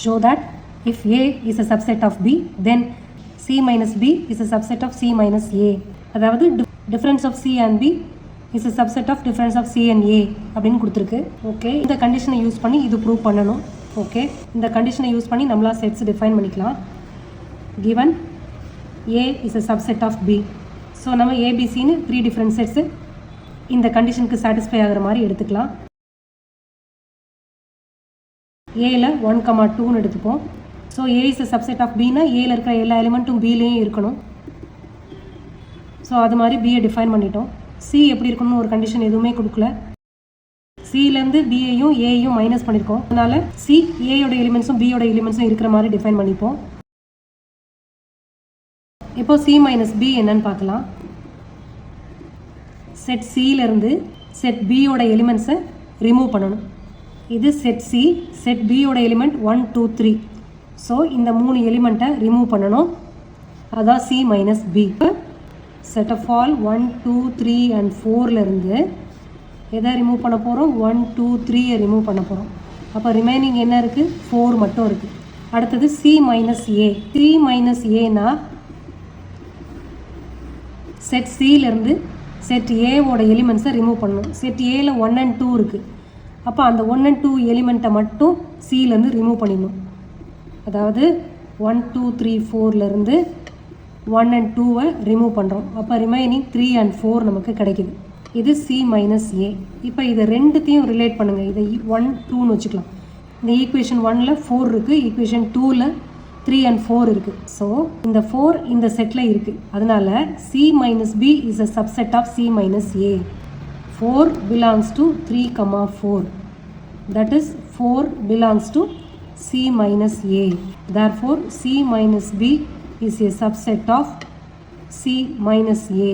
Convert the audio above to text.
show that if A is a subset of B, then C minus B is a subset of C minus A. அதாவது difference of C and B is a subset of difference of C and A அப்படின்னு கொடுத்துருக்கு. Okay, இந்த கண்டிஷனை use பண்ணி இது prove பண்ணணும். Okay, இந்த கண்டிஷனை யூஸ் பண்ணி நம்மளா செட்ஸ் டிஃபைன் பண்ணிக்கலாம். given A is a subset of B. So நம்ம ஏபிசின்னு 3 டிஃப்ரெண்ட் செட்ஸு இந்த கண்டிஷனுக்கு சாட்டிஸ்ஃபை ஆகிற மாதிரி எடுத்துக்கலாம். ஏல 1,2ன்னு எடுத்துப்போம். So A is a subset of பின்னா ஏல இருக்கிற எல்லா எலிமெண்ட்டும் பிலேயும் இருக்கணும். ஸோ அது மாதிரி பியை டிஃபைன் பண்ணிட்டோம். சி எப்படி இருக்கணும்னு ஒரு கண்டிஷன் எதுவுமே கொடுக்கல. சிலேருந்து பியையும் ஏயும் மைனஸ் பண்ணியிருக்கோம். அதனால சி ஏயோட எலிமெண்ட்ஸும் பியோட எலிமெண்ட்ஸும் இருக்கிற மாதிரி டிஃபைன் பண்ணிப்போம். இப்போ சி மைனஸ் பி என்னன்னு பார்க்கலாம். செட் சியிலேருந்து செட் பியோட எலிமெண்ட்ஸை ரிமூவ் பண்ணணும். இது செட் சி, செட் பியோட எலிமெண்ட் 1, 2, 3. ஸோ இந்த 3 எலிமெண்ட்டை ரிமூவ் பண்ணணும். அதான் C minus B. Set of all 1, 2, 3 and 4லேருந்து எதை ரிமூவ் பண்ண போகிறோம்? 1, 2, 3 ரிமூவ் பண்ண போகிறோம். அப்போ ரிமைனிங் என்ன இருக்குது? 4 மட்டும் இருக்குது. அடுத்தது சி மைனஸ் ஏ. சி மைனஸ் ஏனா செட் சியிலேருந்து செட் ஏவோட எலிமெண்ட்ஸை ரிமூவ் பண்ணணும். செட் ஏல 1 and 2 இருக்குது. அப்போ அந்த 1 and 2 எலிமெண்ட்டை மட்டும் சியிலேருந்து ரிமூவ் பண்ணிடணும். அதாவது 1, 2, 3, 4லேருந்து 1 and 2வை ரிமூவ் பண்ணுறோம். அப்போ ரிமைனிங் 3 and 4 நமக்கு கிடைக்குது. இது சி மைனஸ் ஏ. இப்போ இதை ரெண்டுத்தையும் ரிலேட் பண்ணுங்கள். இதை 1, 2ன்னு வச்சுக்கலாம். இந்த ஈக்குவேஷன் 1ல் 4 இருக்குது, ஈக்குவேஷன் 2ல் 3 and 4 இருக்குது. ஸோ இந்த 4 இந்த செட்டில் இருக்குது. அதனால C minus B is a subset of C minus A. 4 belongs to 3, 4. That is 4 belongs to C minus A. Therefore C minus B is a subset of C minus A.